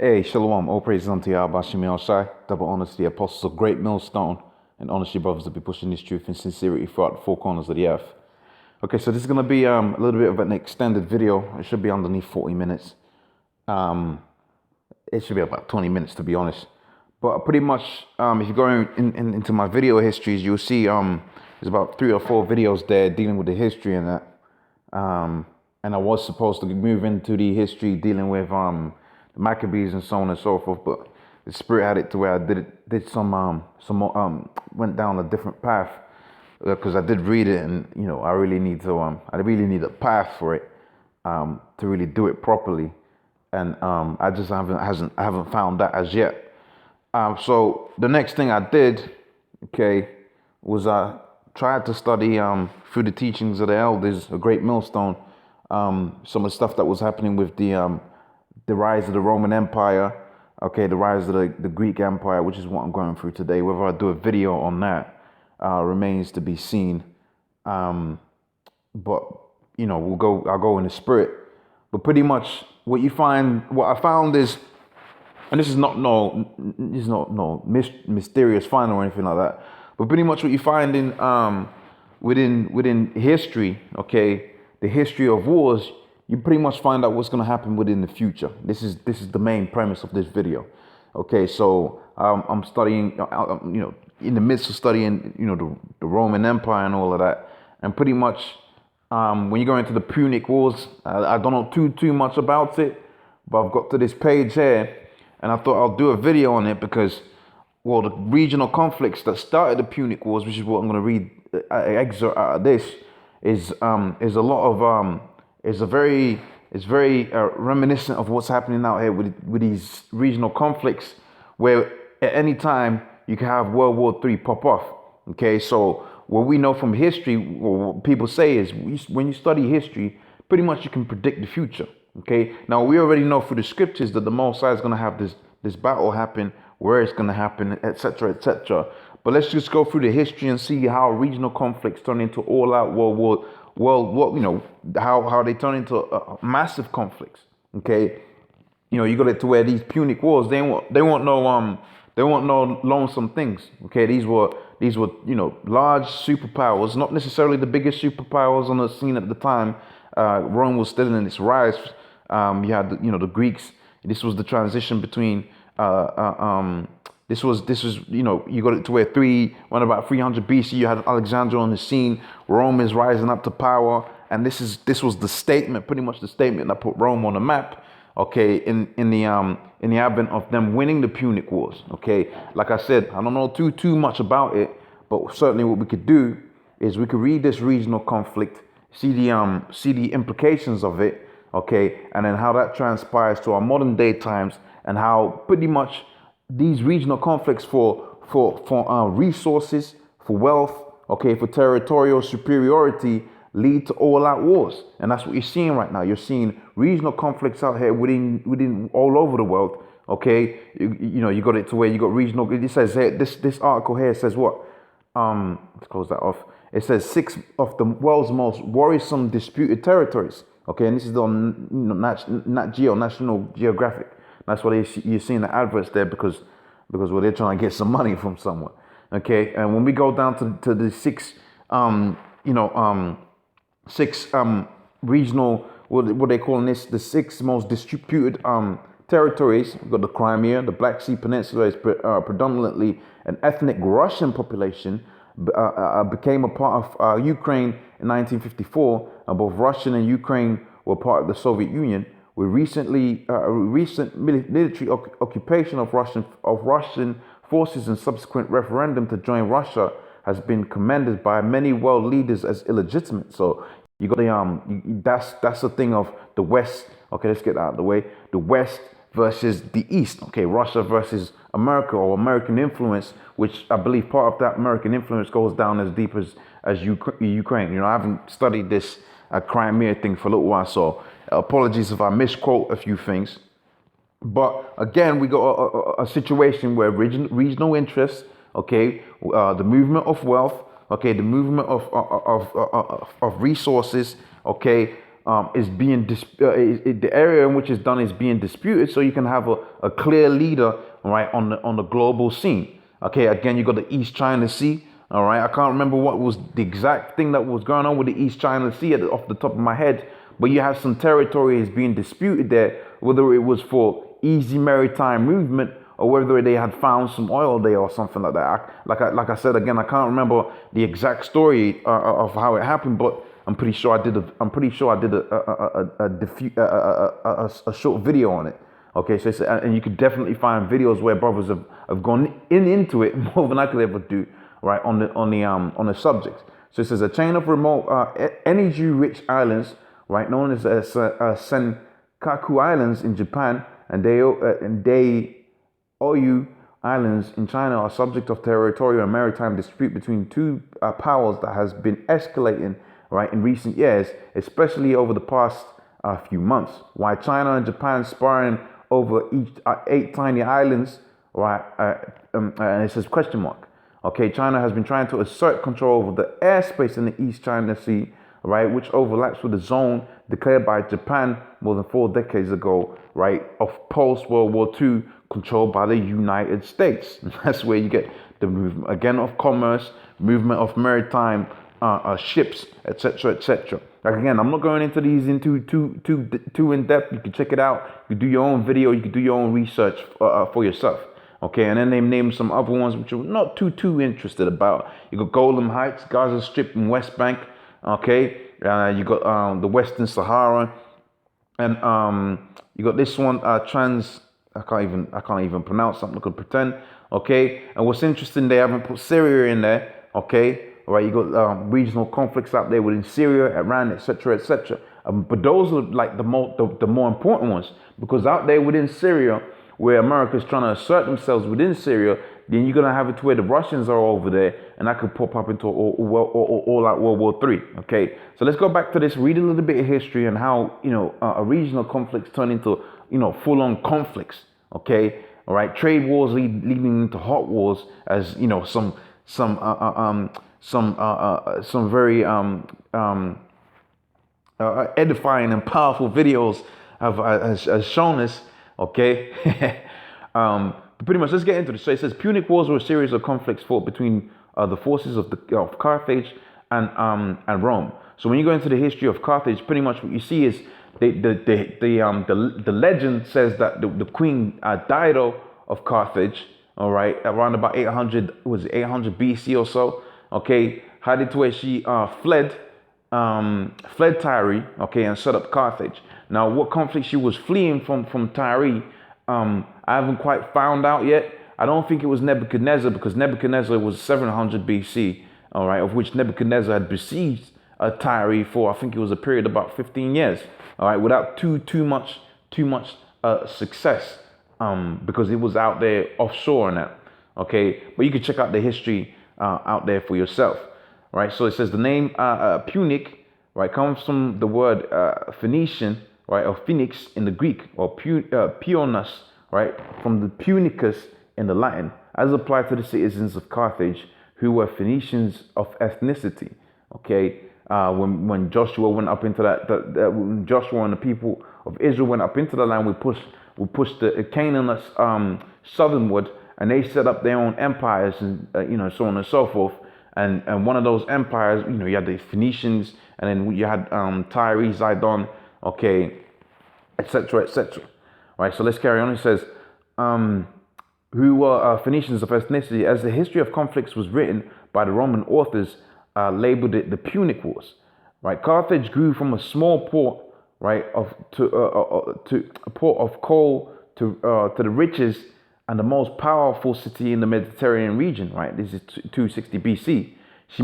Hey, Shalom, all praises unto Yahweh Shemi Shai, double honors to the apostles of great millstone, and honors your brothers to be pushing this truth and sincerity throughout the four corners of the earth. Okay, so this is going to be a little bit of an extended video. It should be underneath 40 minutes. It should be about 20 minutes to be honest. But pretty much, if you go into my video histories, you'll see there's about 3 or 4 videos there dealing with the history and that. And I was supposed to move into the history dealing with the Maccabees and so on and so forth, but the spirit had it to where I did some more, went down a different path because I did read it, and I really need to I really need a path for it to really do it properly, and I just haven't found that as yet. So the next thing I did, okay, was I tried to study through the teachings of the elders, a great millstone, some of the stuff that was happening with the rise of the Roman Empire, okay, the rise of the Greek Empire, which is what I'm going through today. Whether I do a video on that remains to be seen. But I'll go in the spirit. But pretty much what I found is, and this is not mysterious find or anything like that, but pretty much what you find in within history, okay, the history of wars, you pretty much find out what's going to happen within the future. This is the main premise of this video. Okay, so I'm studying, in the midst of studying, the Roman Empire and all of that, and pretty much when you go into the Punic Wars, I don't know too much about it, but I've got to this page here, and I thought I'll do a video on it because, well, the regional conflicts that started the Punic Wars, which is what I'm going to read excerpt out of this, is a lot of it's very reminiscent of what's happening out here with these regional conflicts, where at any time you can have World War III pop off. Okay, so what we know from history, or what people say is, when you study history, pretty much you can predict the future. Okay, now we already know through the scriptures that the Most High is going to have this battle happen, where it's going to happen, etc., etc. But let's just go through the history and see how regional conflicts turn into all-out how they turn into massive conflicts. Okay, you got it to where these Punic Wars, they want no lonesome things. Okay, these were large superpowers, not necessarily the biggest superpowers on the scene at the time. Rome was still in its rise. You had the Greeks. This was the transition between this was you got it to where around about 300 BC, you had Alexander on the scene. Rome is rising up to power, and this was the statement, pretty much the statement that put Rome on the map. Okay, in the advent of them winning the Punic Wars. Okay, like I said, I don't know too much about it, but certainly what we could do is we could read this regional conflict, see the implications of it. Okay, and then how that transpires to our modern day times, and how pretty much these regional conflicts for resources, for wealth, okay, for territorial superiority, lead to all-out wars. And that's what you're seeing right now. You're seeing regional conflicts out here within all over the world. Okay, you got it to where you got regional. It says here, this article here says what? Let's close that off. It says 6 of the world's most worrisome disputed territories. Okay, and this is on Nat Geo, National Geographic. That's why you're seeing the adverts there, because they're trying to get some money from someone. Okay, and when we go down to the 6 regional, what they calling this, the 6 most disputed territories. We've got the Crimea, the Black Sea Peninsula is predominantly an ethnic Russian population, became a part of Ukraine in 1954, and both Russian and Ukraine were part of the Soviet Union. With recent military occupation of Russian forces and subsequent referendum to join Russia has been commended by many world leaders as illegitimate. So you got that's the thing of the West. Okay, let's get that out of the way. The West versus the East. Okay, Russia versus America, or American influence, which I believe part of that American influence goes down as deep as Ukraine. I haven't studied this Crimea thing for a little while, so apologies if I misquote a few things. But again, we got a situation where regional interests, okay, the movement of wealth, okay, the movement of resources, okay, is being the area in which it's done is being disputed, so you can have a clear leader, right, on the global scene. Okay, again, you got the East China Sea. All right, I can't remember what was the exact thing that was going on with the East China Sea off the top of my head, but you have some territories being disputed there, whether it was for easy maritime movement or whether they had found some oil there or something like that. Like I said again, I can't remember the exact story of how it happened, but I'm pretty sure I did a short video on it. Okay, so and you could definitely find videos where brothers have gone into it more than I could ever do, right, on the subject. So it says a chain of remote energy-rich islands, right, known as Senkaku Islands in Japan and Daeoyu Islands in China are subject of territorial and maritime dispute between two powers that has been escalating, right, in recent years, especially over the past few months. While China and Japan sparring over each 8 tiny islands, right, and it says question mark. Okay, China has been trying to assert control over the airspace in the East China Sea, right, which overlaps with the zone declared by Japan more than 4 decades ago, right, of post-World War II, controlled by the United States. That's where you get the movement, again, of commerce, movement of maritime ships, etc., etc. Like, again, I'm not going into these too in depth. You can check it out. You can do your own video. You can do your own research for yourself. Okay, and then they named some other ones which I'm not too interested about. You got Golden Heights, Gaza Strip, and West Bank. Okay, you got the Western Sahara, and you got this one trans. I can't even pronounce something. I could pretend. Okay, and what's interesting, they haven't put Syria in there. Okay. Right, you got regional conflicts out there within Syria, Iran, etc., etc. But those are like the more important ones, because out there within Syria, where America is trying to assert themselves within Syria, then you're gonna have it to where the Russians are over there, and that could pop up into all out World War III. Okay, so let's go back to this, read a little bit of history and how a regional conflicts turn into full-on conflicts. Okay, all right, trade wars leading into hot wars, as some very edifying and powerful videos has shown us. Okay, but pretty much let's get into this. So it says Punic Wars were a series of conflicts fought between the forces of Carthage and Rome. So when you go into the history of Carthage, pretty much what you see is the legend says that the queen Dido of Carthage, all right, around about 800 BC or so. Okay, had it to where she fled Tyre, okay, and set up Carthage. Now, what conflict she was fleeing from Tyre, I haven't quite found out yet. I don't think it was Nebuchadnezzar, because Nebuchadnezzar was 700 BC, all right, of which Nebuchadnezzar had besieged Tyre for, I think it was a period of about 15 years, all right, without too much success, because it was out there offshore and that. Okay, but you can check out the history out there for yourself, right? So it says the name Punic, right, comes from the word Phoenician, right, or Phoenix in the Greek, or Pionus, right, from the Punicus in the Latin, as applied to the citizens of Carthage who were Phoenicians of ethnicity. Okay, when Joshua went up into when Joshua and the people of Israel went up into the land, we pushed the Canaanites southernward, and they set up their own empires, and so on and so forth. And one of those empires, you had the Phoenicians, and then you had Tyre, Zidon, okay, etc., etc. Right. So let's carry on. It says, who were Phoenicians of ethnicity, as the history of conflicts was written by the Roman authors, labeled it the Punic Wars. Right. Carthage grew from a small port, right, to a port of coal to the richest and the most powerful city in the Mediterranean region, right? This is 260 BC. She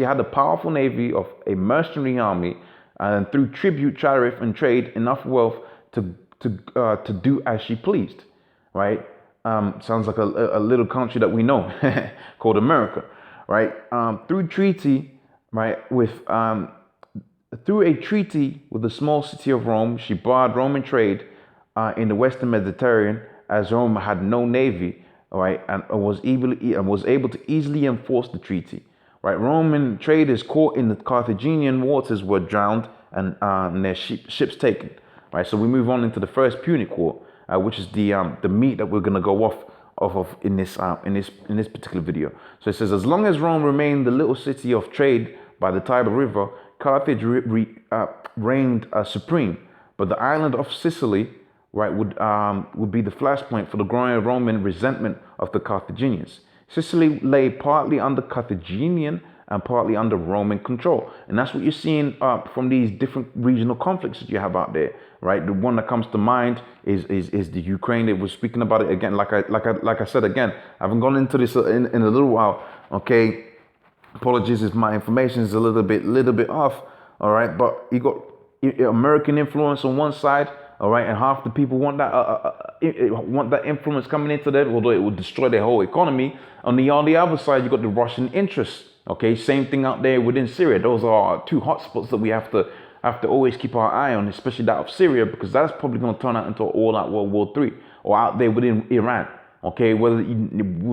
had a powerful navy of a mercenary army, and through tribute, tariff, and trade, enough wealth to do as she pleased, right? Sounds like a little country that we know called America, right? Through a treaty with the small city of Rome, she barred Roman trade in the Western Mediterranean, as Rome had no navy, right, and was able to easily enforce the treaty, right. Roman traders caught in the Carthaginian waters were drowned, and their ships taken. Right, so we move on into the First Punic War, which is the meat that we're gonna go off of in this particular video. So it says, as long as Rome remained the little city of trade by the Tiber River, Carthage reigned supreme. But the island of Sicily, right, would be the flashpoint for the growing Roman resentment of the Carthaginians. Sicily lay partly under Carthaginian and partly under Roman control, and that's what you're seeing from these different regional conflicts that you have out there, right? The one that comes to mind is the Ukraine. They were speaking about it again, like I said again. I haven't gone into this in a little while. Okay, apologies if my information is a little bit off. All right, but you got American influence on one side, all right, and half the people want that influence coming into them, although it would destroy their whole economy. On the other side, you got the Russian interests. Okay, same thing out there within Syria. Those are two hotspots that we have to always keep our eye on, especially that of Syria, because that's probably going to turn out into all-out World War III, or out there within Iran. Okay, with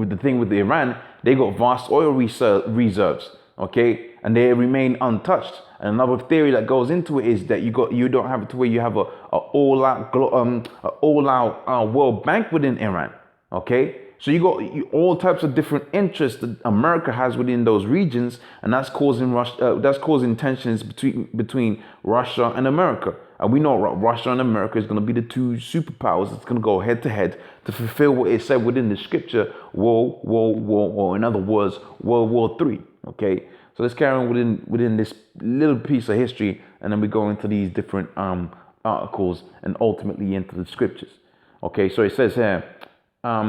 the thing with Iran, they got vast oil reserves. Okay, and they remain untouched. And another theory that goes into it is that you don't have it to where you have a all-out World Bank within Iran. Okay, so you got all types of different interests that America has within those regions, and that's causing tensions between Russia and America. And we know Russia and America is going to be the two superpowers that's going to go head to head to fulfill what it said within the scripture, war, in other words, World War III. Okay, so let's carry on within this little piece of history, and then we go into these different articles and ultimately into the scriptures. Okay, so it says here,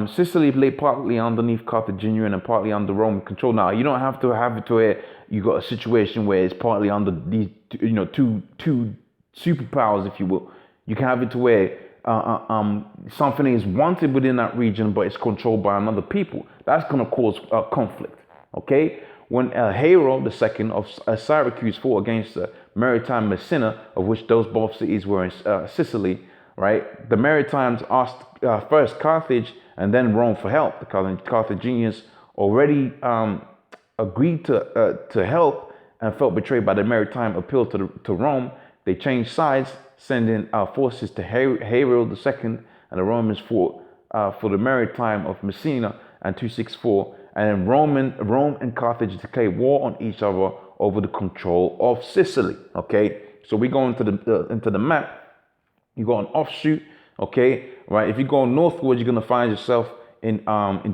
Sicily lay partly underneath Carthaginian and partly under Roman control. Now, you don't have to have it to where you got a situation where it's partly under these, two superpowers, if you will. You can have it to where something is wanted within that region, but it's controlled by another people. That's going to cause conflict. Okay, when Hero II of Syracuse fought against maritime Messina, of which those both cities were in Sicily, right? The Maritimes asked first Carthage and then Rome for help. The Carthaginians already agreed to help and felt betrayed by the maritime appeal to Rome. They changed sides, sending forces to Hero II, and the Romans fought for the maritime of Messina and 264. And then Rome and Carthage declared war on each other over the control of Sicily. Okay, so we go into the map. You got an offshoot. Okay, right. If you go northward, you're gonna find yourself in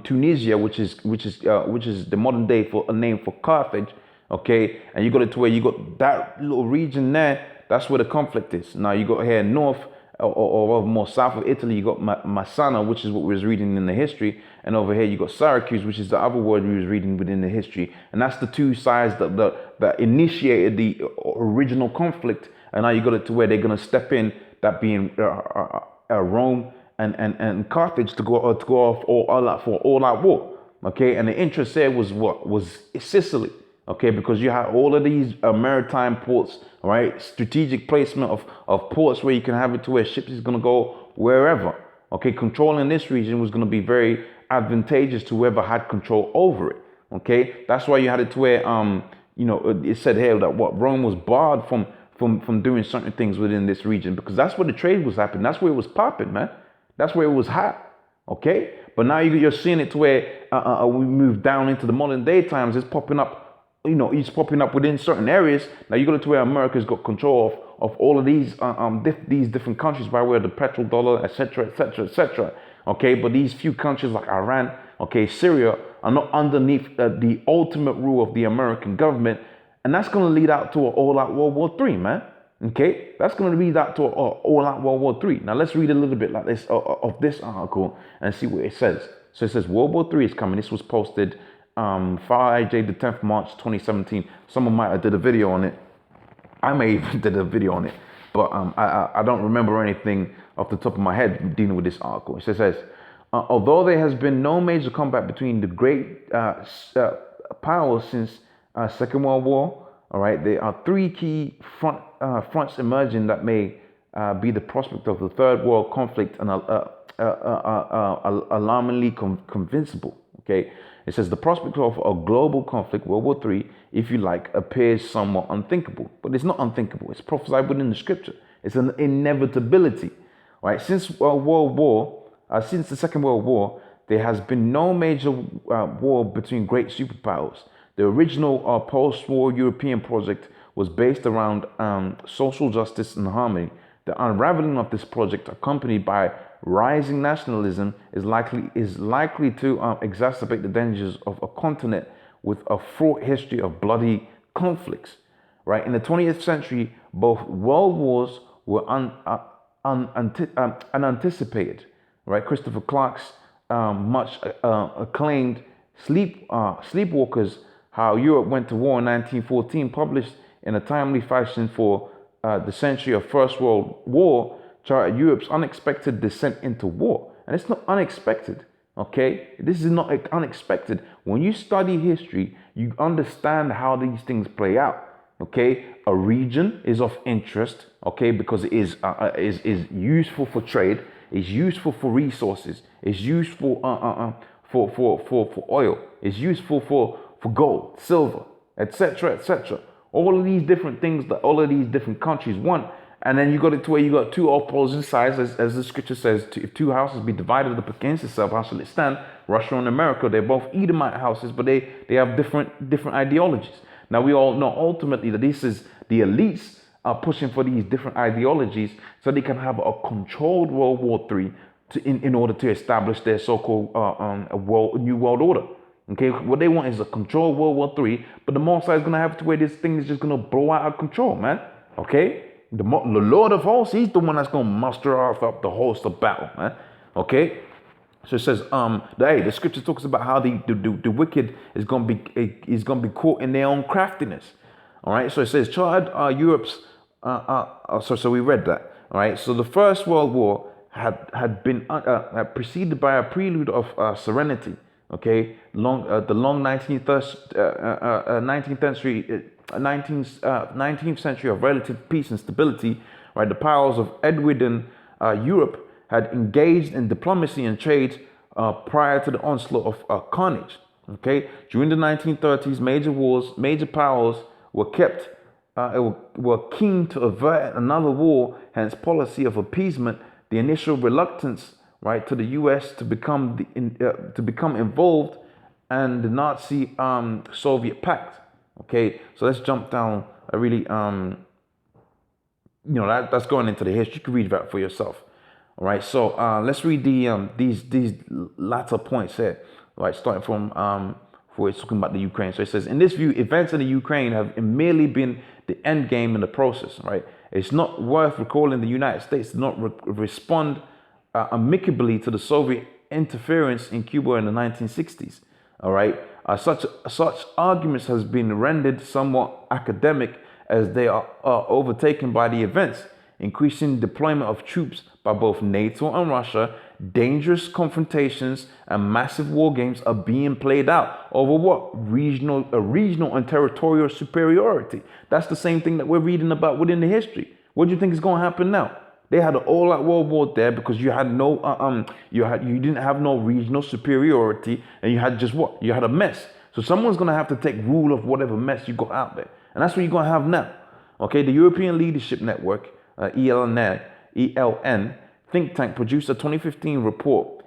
Tunisia, which is the modern day for a name for Carthage. Okay, and you got it to where you got that little region there. That's where the conflict is. Now you got here north or more south of Italy, you got Massana, which is what we was reading in the history, and over here you got Syracuse, which is the other word we was reading within the history, and that's the two sides that initiated the original conflict, and now you got it to where they're gonna step in, that being Rome and Carthage to go off all out war. Okay, and the interest there was Sicily. Okay, because you have all of these maritime ports, right? Strategic placement of ports where you can have it to where ships is going to go wherever. Okay, controlling this region was going to be very advantageous to whoever had control over it. Okay, that's why you had it to where it said here that Rome was barred from doing certain things within this region, because that's where the trade was happening. That's where it was popping, man. That's where it was hot. Okay, but now you're seeing it to where we move down into the modern day times. It's popping up. It's popping up within certain areas. Now you go to where America's got control of all of these these different countries by way of the petrol dollar, etc., etc., etc. Okay, but these few countries like Iran, okay, Syria, are not underneath the ultimate rule of the American government, and that's going to lead out to an all-out World War III, man. Okay, that's going to lead out to an all-out World War III. Now let's read a little bit like this of this article and see what it says. So it says World War III is coming. This was posted Friday the 10th March 2017. Someone might have did a video on it. I may even did a video on it, but I don't remember anything off the top of my head dealing with this article. It says, although there has been no major combat between the great powers since Second World War, all right, there are three key fronts emerging that may be the prospect of the Third World conflict and alarmingly convincible. Okay, it says the prospect of a global conflict, World War III, if you like, appears somewhat unthinkable. But it's not unthinkable. It's prophesied within the scripture. It's an inevitability, right? Since the Second World War, there has been no major war between great superpowers. The original post-war European project was based around social justice and harmony. The unraveling of this project, accompanied by rising nationalism, is likely to exacerbate the dangers of a continent with a fraught history of bloody conflicts. Right, in the 20th century, both world wars were unanticipated. Right, Christopher Clark's much acclaimed Sleepwalkers: How Europe Went to War in 1914, published in a timely fashion for the century of First World War, charted Europe's unexpected descent into war. And it's not unexpected, okay? This is not unexpected. When you study history, you understand how these things play out, okay? A region is of interest, okay, because it is useful for trade, is useful for resources, is useful for oil, is useful for gold, silver, etc., etc. All of these different things that all of these different countries want. And then you got it to where you got two opposing sides, as the scripture says, if two houses be divided up against itself, how shall it stand? Russia and America, they're both Edomite houses, but they have different ideologies. Now we all know ultimately that this is the elites are pushing for these different ideologies so they can have a controlled World War III in order to establish their so-called new world order. Okay, what they want is a controlled World War III, but the Most High is going to have to where this thing is just going to blow out of control, man. Okay, the Lord of hosts, he's the one that's going to muster off up the host of battle, man. Okay, so it says, the scripture talks about how the wicked is going to be caught in their own craftiness. All right, so it says, charted Europe's. So we read that. All right, so the First World War had been preceded by a prelude of serenity. Okay, the long 19th century of relative peace and stability. Right, the powers of Edwardian Europe had engaged in diplomacy and trade prior to the onslaught of carnage. Okay, during the 1930s, major powers were keen to avert another war. Hence, policy of appeasement. The initial reluctance, right, to the U.S. to become involved, and the Nazi Soviet pact. Okay, so let's jump down. That's going into the history. You can read that for yourself. All right, so let's read these latter points here. Right, starting from where it's talking about the Ukraine. So it says, in this view, events in the Ukraine have merely been the end game in the process. Right, it's not worth recalling the United States did not respond amicably to the Soviet interference in Cuba in the 1960s. All right, such arguments has been rendered somewhat academic as they are overtaken by the events. Increasing deployment of troops by both NATO and Russia, dangerous confrontations, and massive war games are being played out over what? Regional and territorial superiority. That's the same thing that we're reading about within the history. What do you think is going to happen now? They had an all-out world war there because you had no you didn't have no regional superiority, and you had just what? You had a mess. So someone's gonna have to take rule of whatever mess you got out there, and that's what you're gonna have now. Okay, the European Leadership Network, ELN think tank produced a 2015 report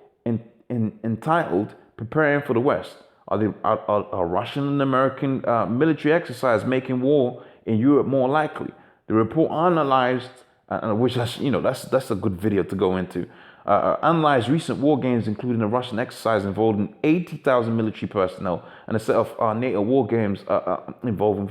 entitled "Preparing for the West: Are Russian and American military exercise making war in Europe more likely?" The report analyzed. Which that's a good video to go into. Analyzed recent war games, including a Russian exercise involving 80,000 military personnel and a set of NATO war games involving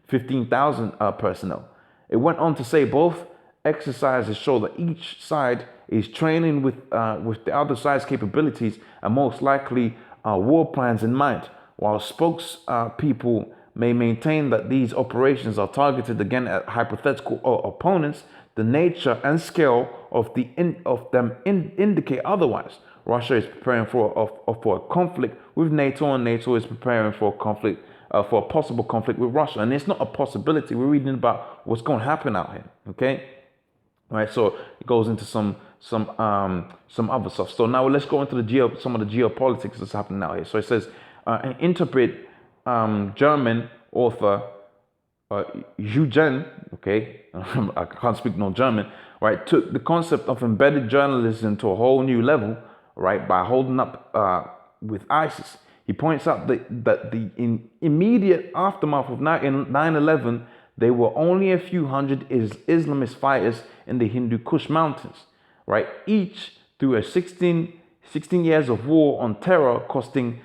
15,000 personnel. It went on to say both exercises show that each side is training with the other side's capabilities and most likely war plans in mind. While spokespeople may maintain that these operations are targeted again at hypothetical opponents, the nature and scale of them indicate otherwise. Russia is preparing for a conflict with NATO, and NATO is preparing for a conflict, for a possible conflict with Russia. And it's not a possibility. We're reading about what's going to happen out here. Okay, all right. So it goes into some other stuff. So now let's go into some of the geopolitics that's happening out here. So it says, interpret German author Eugen, okay, I can't speak no German, right, took the concept of embedded journalism to a whole new level, right, by holding up with ISIS. He points out that immediate aftermath of 9/11, there were only a few hundred Islamist fighters in the Hindu Kush mountains, right, each through a 16 years of war on terror costing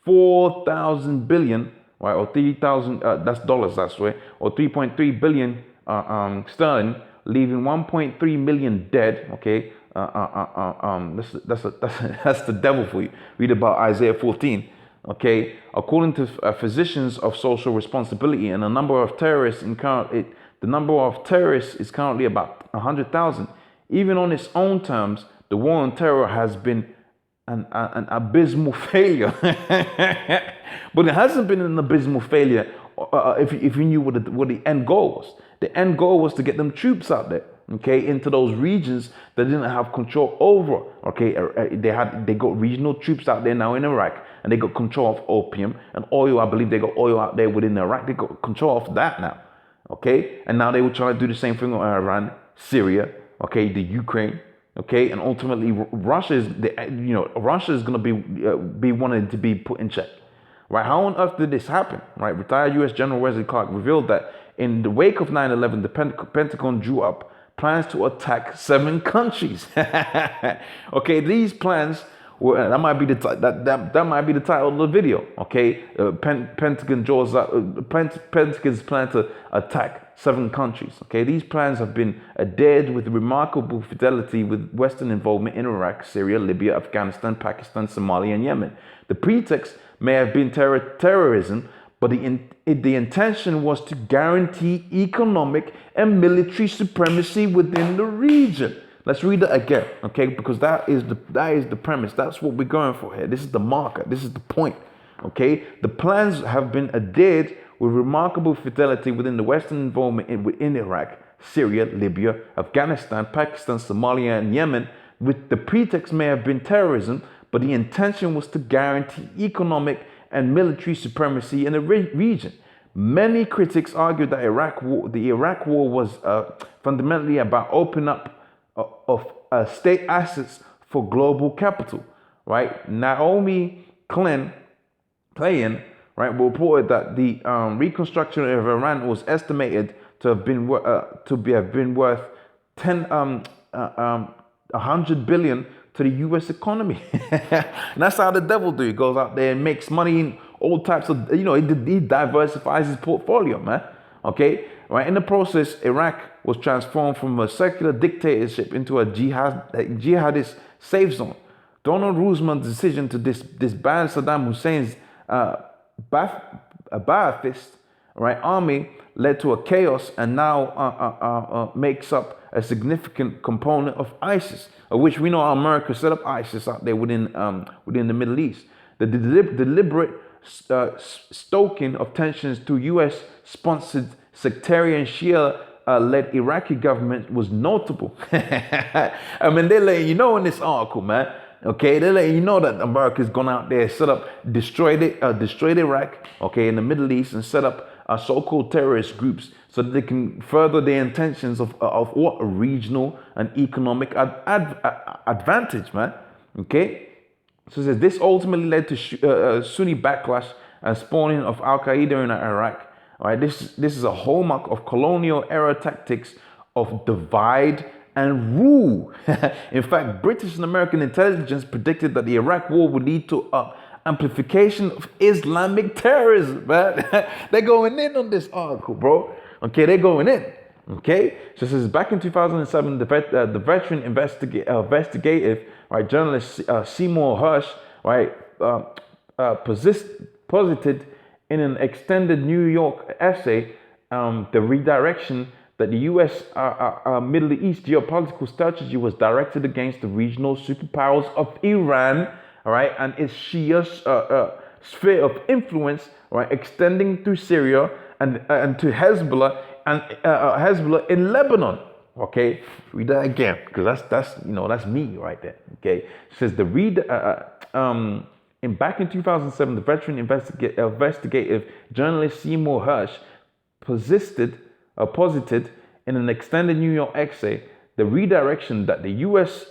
4,000 billion, right, or 3,000, that's dollars, that's right, or 3.3 billion sterling, leaving 1.3 million dead, okay. That's the devil for you. Read about Isaiah 14, okay. According to physicians of social responsibility, and the number of terrorists is currently about 100,000. Even on its own terms, the war on terror has been an abysmal failure. But it hasn't been an abysmal failure if you knew what the end goal was. The end goal was to get them troops out there, okay, into those regions that didn't have control over. Okay, they got regional troops out there now in Iraq, and they got control of opium and oil. I believe they got oil out there within Iraq. They got control of that now, okay. And now they were trying to do the same thing on Iran, Syria, okay, the Ukraine. Okay, and ultimately, Russia is going to be wanted to be put in check, right? How on earth did this happen, right? Retired U.S. General Wesley Clark revealed that in the wake of 9/11, the Pentagon drew up plans to attack 7 countries. Okay, these plans were, that might be the title of the video. Okay, Pentagon's plan to attack 7 countries. Okay, these plans have been adhered with remarkable fidelity with Western involvement in Iraq, Syria, Libya, Afghanistan, Pakistan, Somalia, and Yemen. The pretext may have been terrorism, but the intention was to guarantee economic and military supremacy within the region. Let's read that again, okay? Because that is the premise. That's what we're going for here. This is the marker. This is the point, okay? The plans have been adhered with remarkable fidelity within the Western involvement in Iraq, Syria, Libya, Afghanistan, Pakistan, Somalia, and Yemen. With the pretext may have been terrorism, but the intention was to guarantee economic and military supremacy in the region. Many critics argue that the Iraq War was fundamentally about opening up of state assets for global capital, right? Naomi Klein, right, reported that the reconstruction of Iran was estimated to have been worth 100 billion to the U.S. economy. And that's how the devil do. He goes out there and makes money in all types of, he diversifies his portfolio, man. Okay, right. In the process, Iraq was transformed from a secular dictatorship into a jihadist safe zone. Donald Roosevelt's decision to disband Saddam Hussein's Ba'athist, right, army led to a chaos and now makes up a significant component of ISIS, of which we know America set up ISIS out there within the Middle East. The deliberate stoking of tensions to U.S.-sponsored sectarian Shia-led Iraqi government was notable. I mean, they're letting you know in this article, man. Okay, they're letting you know that America's gone out there, set up, destroyed Iraq, okay, in the Middle East, and set up so-called terrorist groups so that they can further their intentions of what a regional and economic advantage, man. Okay, so it says this ultimately led to Sunni backlash and spawning of Al Qaeda in Iraq. All right, this is a hallmark of colonial era tactics of divide and rule. In fact, British and American intelligence predicted that the Iraq War would lead to amplification of Islamic terrorism, man. They're going in on this article, bro. Okay, they're going in. Okay, so this is back in 2007, the veteran investigative, right, journalist Seymour Hersh, right, posited in an extended New York essay the redirection that the U.S. Middle East geopolitical strategy was directed against the regional superpowers of Iran, all right, and its Shia sphere of influence, right, extending through Syria and to Hezbollah and Hezbollah in Lebanon. Okay, read that again because that's me right there. Okay, it says Back in 2007, the veteran investigative journalist Seymour Hersh posited in an extended New York essay the redirection that the U.S.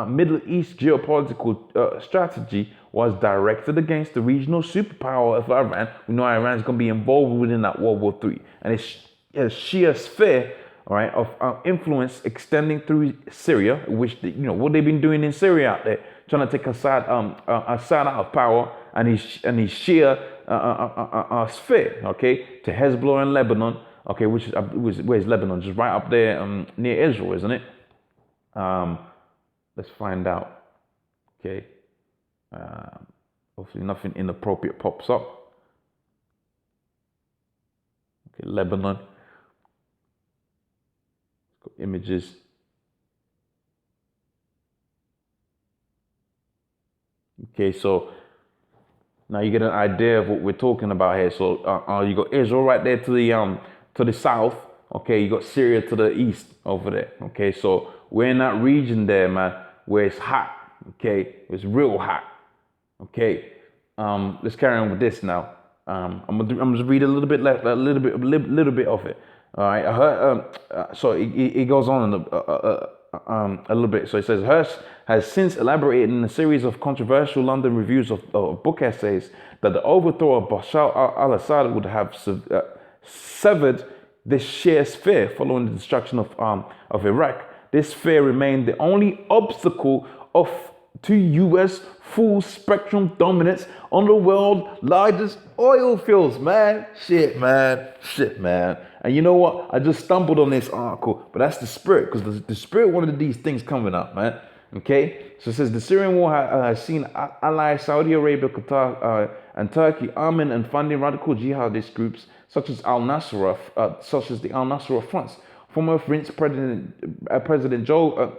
Middle East geopolitical strategy was directed against the regional superpower of Iran. We know Iran is going to be involved within that World War III, and its sheer sphere, all right, of influence extending through Syria, which what they've been doing in Syria out there, trying to take Assad out of power, and his sheer sphere, okay, to Hezbollah in Lebanon, okay, which is where's Lebanon? Just right up there near Israel, isn't it? Let's find out. Okay. Hopefully nothing inappropriate pops up. Okay, Lebanon. Images. Okay, so now you get an idea of what we're talking about here. So you got Israel right there to the south. Okay, you got Syria to the east over there. Okay, so we're in that region there, man, where it's hot. Okay, it's real hot. Okay, let's carry on with this now. I'm gonna just read a little bit of it. All right, I heard. So it goes on a little bit. So it says Hirsch has since elaborated in a series of controversial London reviews of book essays that the overthrow of Bashar al-Assad would have severed this sheer sphere following the destruction of Iraq. This sphere remained the only obstacle to U.S. full spectrum dominance on the world's largest oil fields, man. Shit, man. And you know what? I just stumbled on this article, but that's the spirit, because the spirit wanted these things coming up, man. Okay? So it says the Syrian war has seen allies Saudi Arabia, Qatar, and Turkey arming and funding radical jihadist groups such as the Al Nusra Fronts. Former Vice President Joe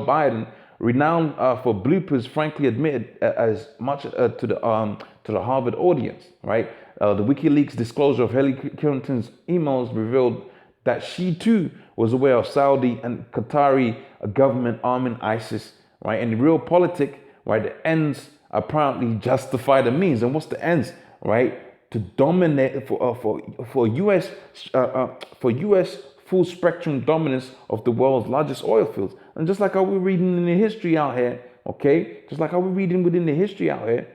Biden, renowned for bloopers, frankly admitted as much to the Harvard audience, right? The WikiLeaks disclosure of Hillary Clinton's emails revealed that she too was aware of Saudi and Qatari government arming ISIS, right? And the real politic, right? The ends apparently justify the means. And what's the ends, right? To dominate for U.S. Full spectrum dominance of the world's largest oil fields. And just like how we're reading in the history out here, okay? Just like how we're reading within the history out here,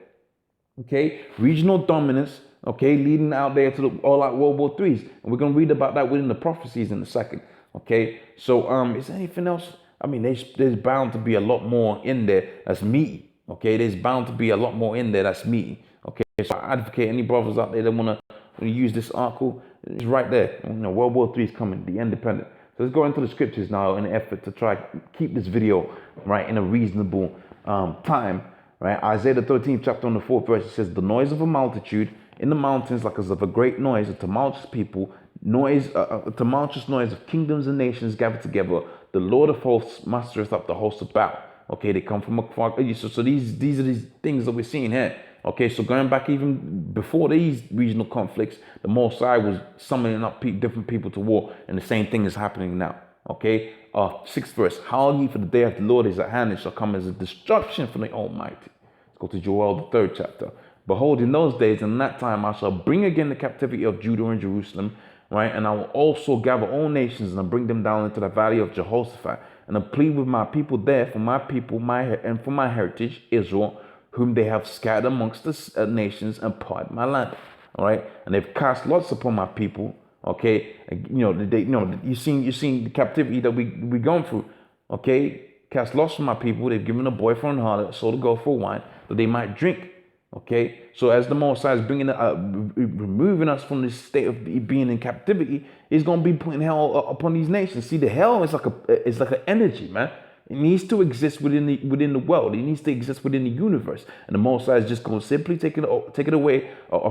okay? Regional dominance, okay? Leading out there to the all-out World War IIIs. And we're going to read about that within the prophecies in a second, okay? So, is there anything else? I mean, there's bound to be a lot more in there that's meaty, okay? There's bound to be a lot more in there that's meaty, okay? So I advocate any brothers out there that want to use this article. It's right there. World War III is coming, the independent. So let's go into the scriptures now in an effort to try keep this video right in a reasonable time. Right, Isaiah the 13th chapter on the 4th verse, it says, "The noise of a multitude in the mountains, like as of a great noise, a tumultuous people, a tumultuous noise of kingdoms and nations gathered together. The Lord of hosts mustereth up the host of battle." Okay, they come from afar. So these are these things that we're seeing here. Okay, so going back even before these regional conflicts, the Most High was summoning up different people to war, and the same thing is happening now. Okay, 6th verse, "Howl ye, for the day of the Lord is at hand, it shall come as a destruction from the Almighty." Let's go to Joel the 3rd chapter. "Behold, in those days and in that time I shall bring again the captivity of Judah and Jerusalem, right? And I will also gather all nations and I'll bring them down into the valley of Jehoshaphat, and I'll plead with my people there for my people, for my heritage, Israel, whom they have scattered amongst the nations and parted my land." All right, and they've cast lots upon my people. Okay, and, you seen the captivity that we gone through. Okay, cast lots on my people. They've given a boy for an harlot, sold a girl for wine, that they might drink. Okay, so as the Most High is removing us from this state of being in captivity, He's gonna be putting hell upon these nations. See, the hell is like an energy, man. It needs to exist within the world. It needs to exist within the universe. And the Most High is just going to simply take it away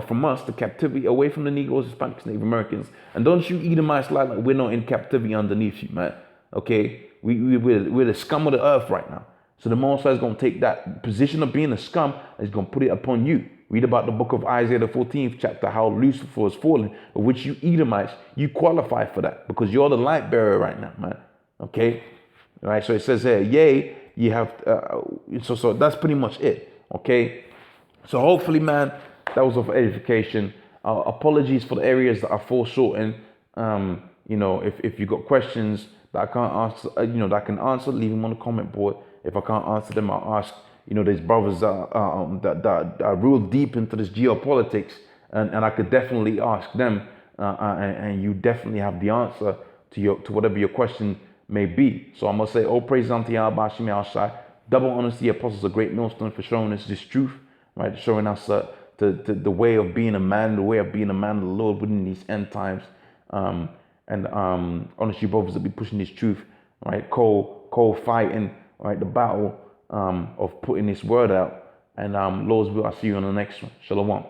from us, the captivity, away from the Negroes, Hispanics, Native Americans. And don't you Edomites lie like we're not in captivity underneath you, man. Okay? We're the scum of the earth right now. So the Most High is going to take that position of being a scum and He's going to put it upon you. Read about the book of Isaiah, the 14th chapter, how Lucifer is fallen, of which you Edomites, you qualify for that because you're the light bearer right now, man. Okay? All right, so it says here, yea, you have, so that's pretty much it, okay? So hopefully, man, that was of edification. Apologies for the areas that I fall short in. If you got questions that I can't answer, that I can answer, leave them on the comment board. If I can't answer them, I'll ask. There's brothers that are real deep into this geopolitics, and I could definitely ask them, and you definitely have the answer to whatever your question may be. So I'm gonna say, oh, praise unto Yahweh Bashim Shai. Double honors to the apostles, a great millstone for showing us this truth, right? Showing us the way of being a man, the way of being a man of the Lord within these end times. Honestly, brothers that be pushing this truth, right? Co-fighting, right? The battle of putting this word out. And Lord's will, I'll see you on the next one. Shalom.